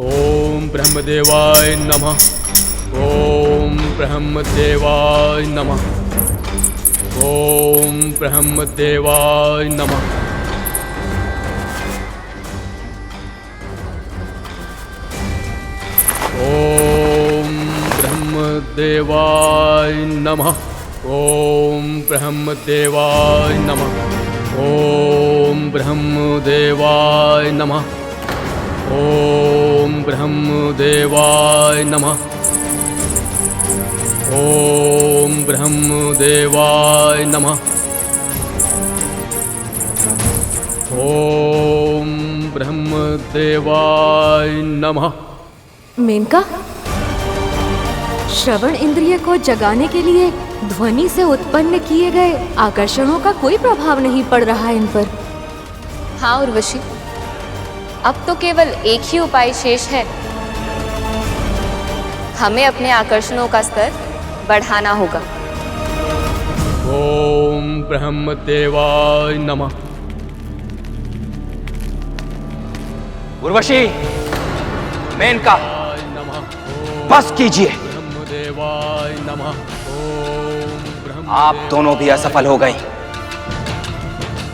ओम ब्रह्मदेवाय नमः। ओम ब्रह्मदेवाय नमः। ओम ब्रह्मदेवाय नमः। ओम ब्रह्मदेवाय नमः। ओम ब्रह्मदेवाय नमः। ओम ब्रह्मदेवाय नमः। ओम ब्रह्मदेवाय नमः। ओम ब्रह्मदेवाय नमः। ओम ब्रह्मदेवाय नमः। मेनका, श्रवण इंद्रिय को जगाने के लिए ध्वनि से उत्पन्न किए गए आकर्षणों का कोई प्रभाव नहीं पड़ रहा इन पर। हाँ उर्वशी, अब तो केवल एक ही उपाय शेष है। हमें अपने आकर्षणों का स्तर बढ़ाना होगा। ओम ब्रह्मदेवाय नमः। उर्वशी, मेनका, बस कीजिए। ब्रह्मदेवाय नमः। ओम आप दोनों भी असफल हो गई।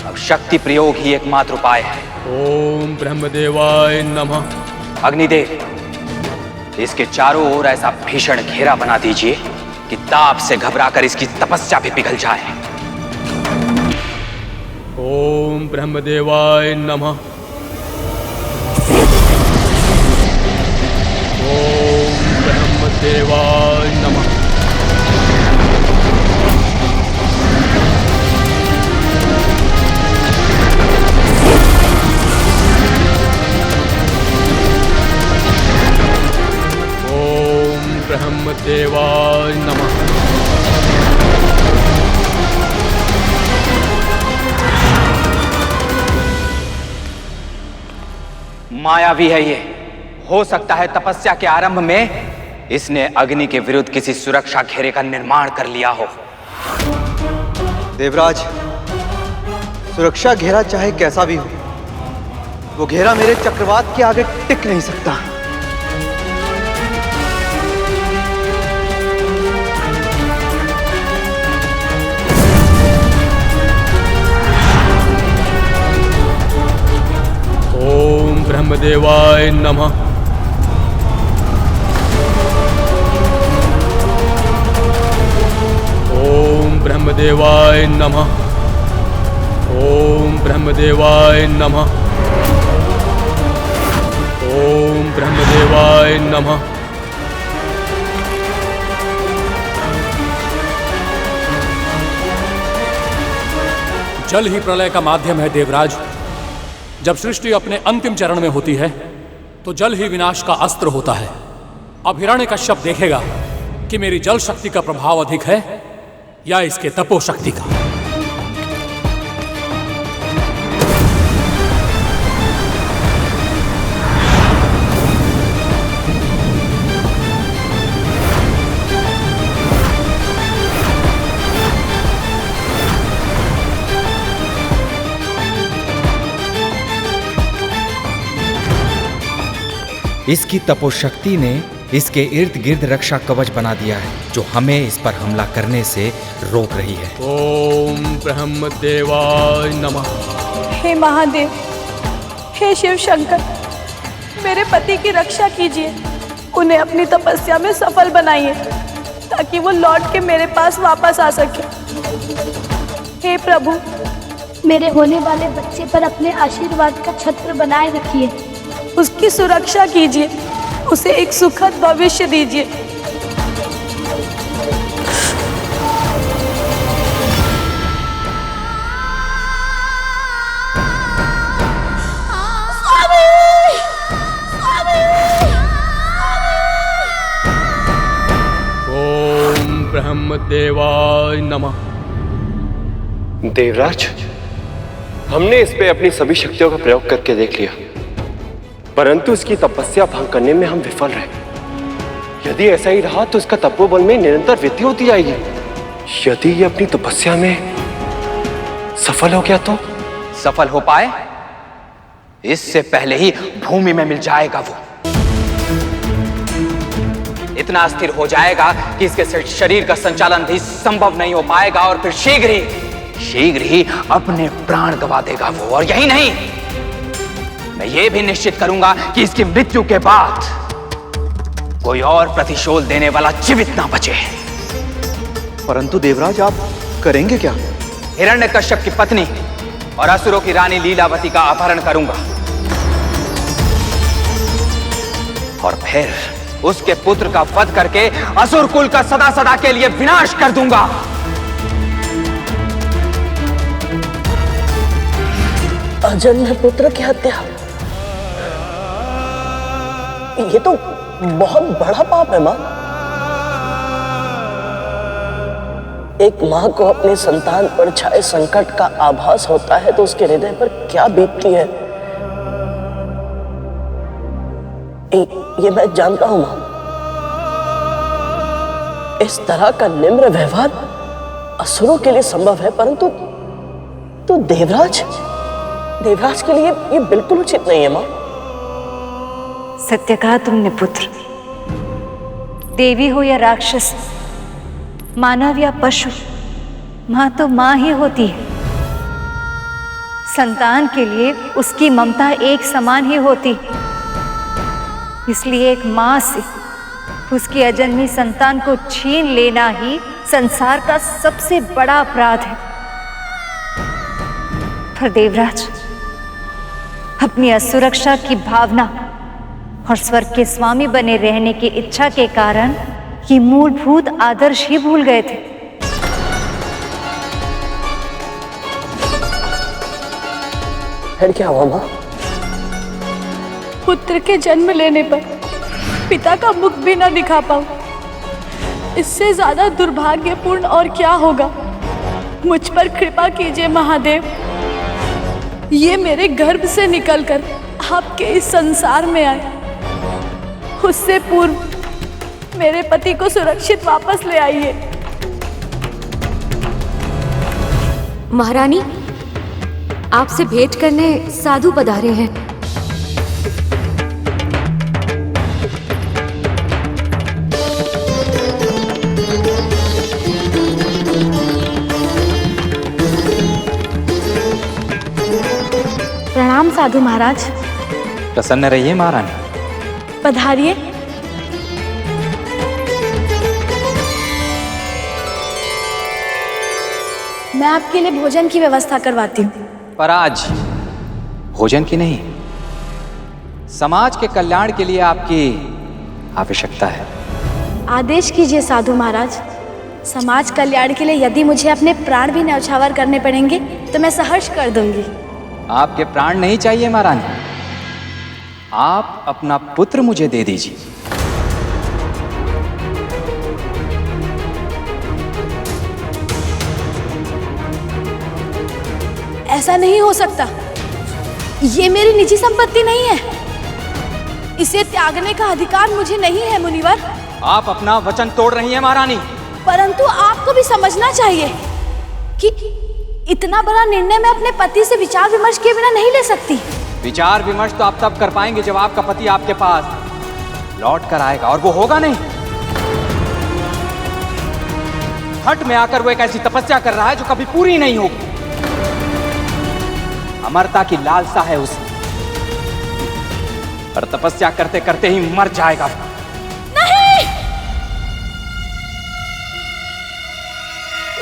अब शक्ति प्रयोग ही एकमात्र उपाय है। ओम ब्रह्मदेवाय नमः। अग्निदेव, इसके चारों ओर ऐसा भीषण घेरा बना दीजिए कि ताप से घबराकर इसकी तपस्या भी पिघल जाए। ओम ब्रह्मदेवाय नमः। ओम ब्रह्मदेवाय नमः। ओम ब्रह्मदेवाय नमः। मायावी है ये। हो सकता है तपस्या के आरंभ में इसने अग्नि के विरुद्ध किसी सुरक्षा घेरे का निर्माण कर लिया हो। देवराज, सुरक्षा घेरा चाहे कैसा भी हो, वो घेरा मेरे चक्रवात के आगे टिक नहीं सकता। ओम ब्रह्मदेवाय नमः। ओम ब्रह्मदेवाय नमः। ओम ब्रह्मदेवाय नमः। ओम ब्रह्मदेवाय नमः। जल ही प्रलय का माध्यम है देवराज। जब सृष्टि अपने अंतिम चरण में होती है तो जल ही विनाश का अस्त्र होता है। अब हिरण्यकश्यप देखेगा कि मेरी जल शक्ति का प्रभाव अधिक है या इसके तपो शक्ति का। इसकी तपोशक्ति ने इसके इर्द गिर्द रक्षा कवच बना दिया है जो हमें इस पर हमला करने से रोक रही है। ओम ब्रह्मदेवाय नमः। हे महादेव, हे शिव शंकर, मेरे पति की रक्षा कीजिए। उन्हें अपनी तपस्या में सफल बनाइए ताकि वो लौट के मेरे पास वापस आ सके। हे प्रभु, मेरे होने वाले बच्चे पर अपने आशीर्वाद का छत्र बनाए रखिए। उसकी सुरक्षा कीजिए, उसे एक सुखद भविष्य दीजिए। ओम ब्रह्मदेवाय नमः। देवराज, हमने इस पे अपनी सभी शक्तियों का प्रयोग करके देख लिया, परंतु इसकी तपस्या भंग करने में हम विफल रहे। यदि ऐसा ही रहा तो इसका तपोबल में निरंतर वृद्धि होती जाएगी। यदि ये अपनी तपस्या में सफल हो गया तो? सफल हो पाए इससे पहले ही भूमि में मिल जाएगा वो। इतना अस्थिर हो जाएगा कि इसके शरीर का संचालन भी संभव नहीं हो पाएगा और फिर शीघ्र ही अपने प्राण गंवा देगा वो। और यही नहीं, मैं ये भी निश्चित करूंगा कि इसकी मृत्यु के बाद कोई और प्रतिशोध देने वाला जीवित ना बचे। परंतु देवराज, आप करेंगे क्या? हिरण्यकश्यप की पत्नी और असुरों की रानी लीलावती का अपहरण करूंगा और फिर उसके पुत्र का वध करके असुर कुल का सदा सदा के लिए विनाश कर दूंगा। अजन्य पुत्र की हत्या, ये तो बहुत बड़ा पाप है मां। एक मां को अपने संतान पर छाए संकट का आभास होता है तो उसके हृदय पर क्या बीतती है, ये मैं जानता हूं मां। इस तरह का निम्र व्यवहार असुरों के लिए संभव है, परंतु तो देवराज के लिए ये बिल्कुल उचित नहीं है मां। सत्य कहा तुमने पुत्र। देवी हो या राक्षस, मानव या पशु, मां तो मां ही होती है। संतान के लिए उसकी ममता एक समान ही होती है। इसलिए एक मां से उसकी अजन्मी संतान को छीन लेना ही संसार का सबसे बड़ा अपराध है। पर देवराज अपनी असुरक्षा की भावना और स्वर्ग के स्वामी बने रहने की इच्छा के कारण ये मूलभूत आदर्श ही भूल गए थे। फिर क्या हुआ मां? पुत्र के जन्म लेने पर पिता का मुख भी ना दिखा पाऊं, इससे ज्यादा दुर्भाग्यपूर्ण और क्या होगा। मुझ पर कृपा कीजिए महादेव। ये मेरे गर्भ से निकलकर आपके इस संसार में आए, उससे पूर्व मेरे पति को सुरक्षित वापस ले आइए। महारानी, आपसे भेंट करने साधु पधारे हैं। प्रणाम साधु महाराज। प्रसन्न रहिए महारानी। पधारिए। मैं आपके लिए भोजन की व्यवस्था करवाती हूँ। पर आज भोजन की नहीं, समाज के कल्याण के लिए आपकी आवश्यकता है। आदेश कीजिए साधु महाराज। समाज कल्याण के लिए यदि मुझे अपने प्राण भी न्यौछावर करने पड़ेंगे तो मैं सहर्ष कर दूंगी। आपके प्राण नहीं चाहिए महारानी, आप अपना पुत्र मुझे दे दीजिए। ऐसा नहीं हो सकता। ये मेरी निजी संपत्ति नहीं है, इसे त्यागने का अधिकार मुझे नहीं है मुनिवर। आप अपना वचन तोड़ रही हैं महारानी। परंतु आपको भी समझना चाहिए कि इतना बड़ा निर्णय मैं अपने पति से विचार विमर्श किए बिना नहीं ले सकती। विचार विमर्श तो आप तब कर पाएंगे जब आपका पति आपके पास लौट कर आएगा, और वो होगा नहीं। हट में आकर वो एक ऐसी तपस्या कर रहा है जो कभी पूरी नहीं होगी। अमरता की लालसा है उसे, और तपस्या करते करते ही मर जाएगा। नहीं!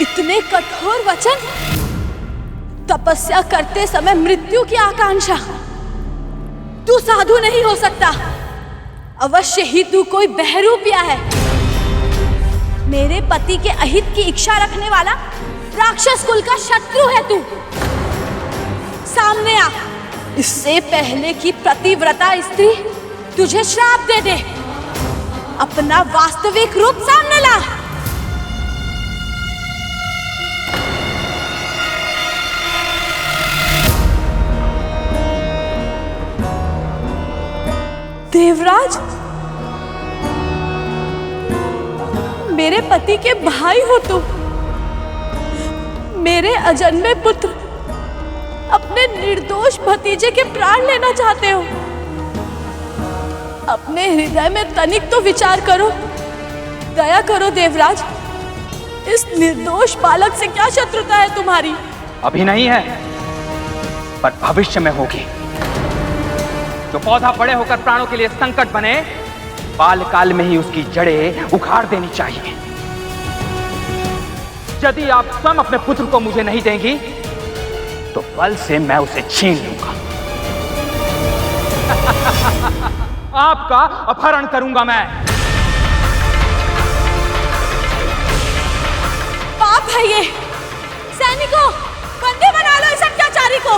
इतने कठोर वचन, तपस्या करते समय मृत्यु की आकांक्षा। तू साधु नहीं हो सकता। अवश्य ही तू कोई बहरूपिया है। मेरे पति के अहित की इच्छा रखने वाला राक्षस कुल का शत्रु है तू। सामने आ, इससे पहले कि प्रतिव्रता स्त्री तुझे श्राप दे दे। अपना वास्तविक रूप सामने ला। देवराज, मेरे पति के भाई हो तुम। मेरे अजन्मे पुत्र, अपने निर्दोष भतीजे के प्राण लेना चाहते हो। अपने हृदय में तनिक तो विचार करो, दया करो देवराज। इस निर्दोष बालक से क्या शत्रुता है तुम्हारी? अभी नहीं है, पर भविष्य में होगी। जो पौधा बड़े होकर प्राणों के लिए संकट बने, बालकाल में ही उसकी जड़ें उखाड़ देनी चाहिए। यदि आप स्वयं अपने पुत्र को मुझे नहीं देंगी, तो बल से मैं उसे छीन लूंगा। आपका अपहरण करूंगा मैं। पाप है ये। सैनिकों, बंदी बना लो इस अत्याचारी को।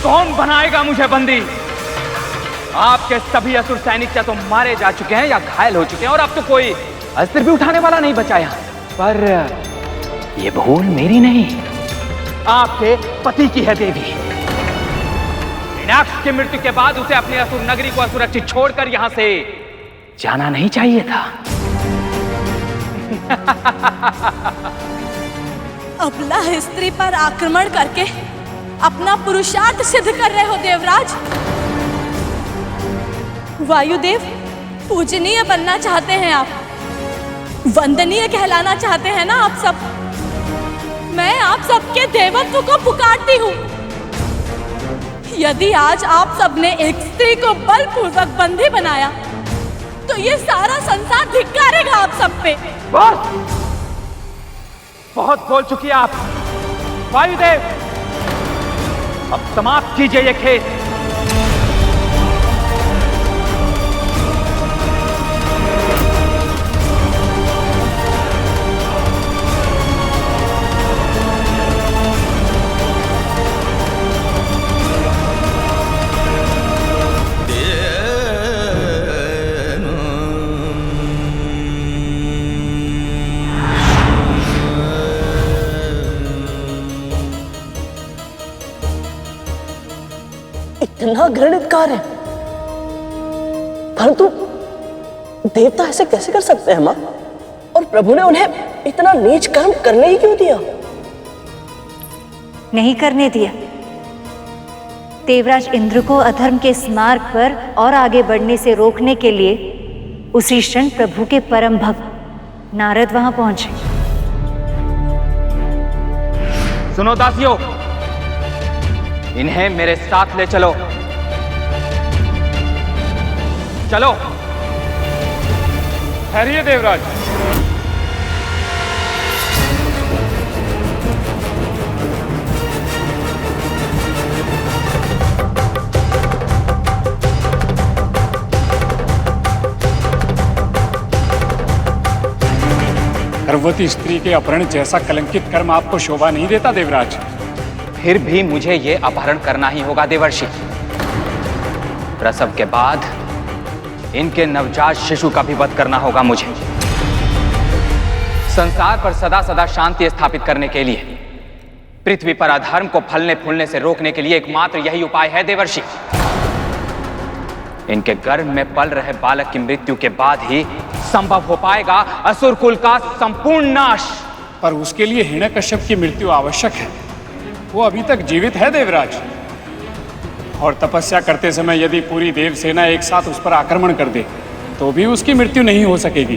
कौन बनाएगा मुझे बंदी? आपके सभी असुर सैनिक या तो मारे जा चुके हैं या घायल हो चुके हैं, और अब तो कोई अस्त्र भी उठाने वाला नहीं बचा यहाँ। पर ये भूल मेरी नहीं, आपके पति की है देवी। मीनाक्ष की मृत्यु के बाद उसे अपनी असुर नगरी को असुरक्षित छोड़कर यहां से जाना नहीं चाहिए था। अबला स्त्री पर आक्रमण करके अपना पुरुषार्थ सिद्ध कर रहे हो देवराज। वायुदेव, पूजनीय बनना चाहते हैं आप, वंदनीय कहलाना चाहते हैं ना आप सब। मैं आप सबके देवत्व को पुकारती हूँ। यदि आज आप सबने एक स्त्री को बलपूर्वक बंदी बनाया, तो ये सारा संसार धिक्कारेगा आप सब पे। बस, बहुत बोल चुकी आप। वायुदेव, अब समाप्त कीजिए ये खेल। इतना घृणित कार्य, परंतु देवता ऐसे कैसे कर सकते हैं मां? और प्रभु ने उन्हें इतना नीच कर्म करने ही क्यों दिया? नहीं करने दिया। देवराज इंद्र को अधर्म के इस मार्ग पर और आगे बढ़ने से रोकने के लिए उसी क्षण प्रभु के परम भक्त नारद वहां पहुंचे। सुनो दासियों, इन्हें मेरे साथ ले चलो। चलो। ठहरिए देवराज। गर्भवती स्त्री के अपहरण जैसा कलंकित कर्म आपको शोभा नहीं देता देवराज। फिर भी मुझे यह अपहरण करना ही होगा देवर्षि। प्रसव के बाद इनके नवजात शिशु का भी वध करना होगा मुझे। संसार पर सदा सदा शांति स्थापित करने के लिए, पृथ्वी पर अधर्म को फलने फूलने से रोकने के लिए एकमात्र यही उपाय है देवर्षि। इनके गर्भ में पल रहे बालक की मृत्यु के बाद ही संभव हो पाएगा असुर कुल का संपूर्ण नाश। पर उसके लिए हिरण्यकश्यप की मृत्यु आवश्यक है। वो अभी तक जीवित है देवराज, और तपस्या करते समय यदि पूरी देव सेना एक साथ उस पर आक्रमण कर दे तो भी उसकी मृत्यु नहीं हो सकेगी।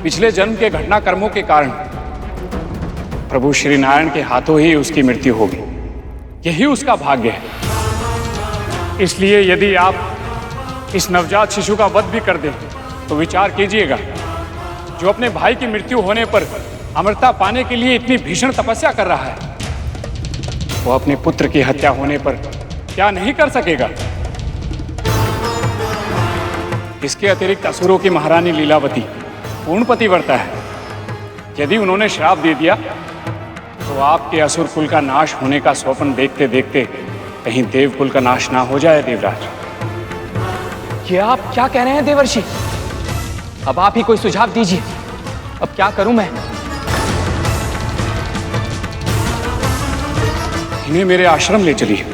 पिछले जन्म के घटनाक्रमों के कारण प्रभु श्री नारायण के हाथों ही उसकी मृत्यु होगी। यही उसका भाग्य है। इसलिए यदि आप इस नवजात शिशु का वध भी कर दें तो विचार कीजिएगा, जो अपने भाई की मृत्यु होने पर अमरता पाने के लिए इतनी भीषण तपस्या कर रहा है, वो अपने पुत्र की हत्या होने पर क्या नहीं कर सकेगा? इसके अतिरिक्त असुरों की महारानी लीलावती पूर्ण पतिव्रता है। यदि उन्होंने श्राप दे दिया तो आपके असुर कुल का नाश होने का स्वप्न देखते देखते कहीं देव कुल का नाश ना हो जाए देवराज। ये आप क्या कह रहे हैं देवर्षि? अब आप ही कोई सुझाव दीजिए। अब क्या करूं मैं? इन्हें मेरे आश्रम ले चलिए।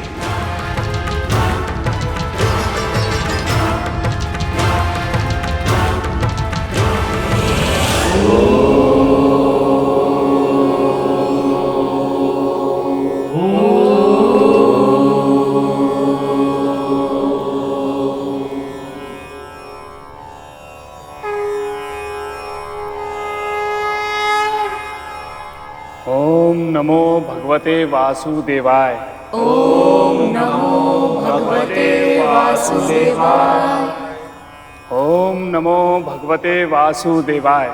ओम नमो भगवते वासुदेवाय। ओम नमो भगवते वासुदेवाय। ओम नमो भगवते वासुदेवाय।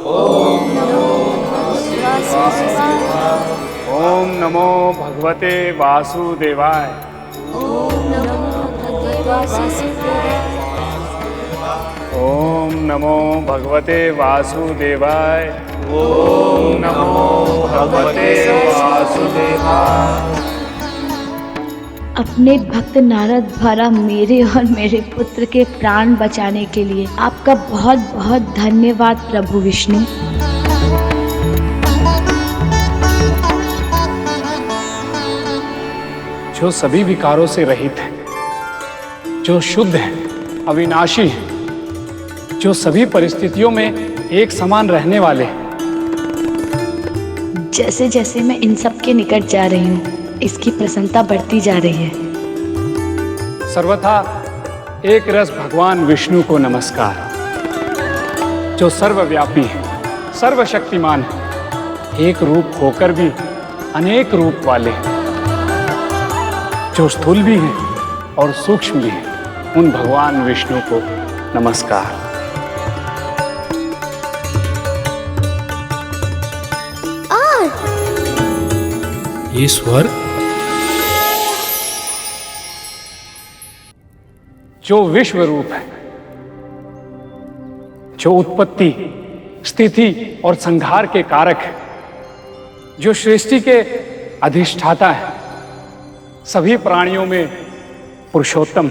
ओम नमो भगवते वासुदेवाय। ओम नमो भगवते वासुदेवाय। ओम नमो भगवते वासुदेवाय। ओम नमो भगवते वासुदेवाय। ओम नमो भगवते वासुदेवाय। अपने भक्त नारद द्वारा मेरे और मेरे पुत्र के प्राण बचाने के लिए आपका बहुत बहुत धन्यवाद प्रभु विष्णु। जो सभी विकारों से रहित है, जो शुद्ध है, अविनाशी है, जो सभी परिस्थितियों में एक समान रहने वाले हैं। जैसे जैसे मैं इन सब के निकट जा रही हूँ, इसकी प्रसन्नता बढ़ती जा रही है। सर्वथा एक रस भगवान विष्णु को नमस्कार, जो सर्वव्यापी है, सर्वशक्तिमान है, एक रूप होकर भी अनेक रूप वाले हैं, जो स्थूल भी हैं और सूक्ष्म भी हैं, उन भगवान विष्णु को नमस्कार। ये स्वर जो विश्व रूप है, जो उत्पत्ति, स्थिति और संहार के कारक है, जो सृष्टि के अधिष्ठाता है, सभी प्राणियों में पुरुषोत्तम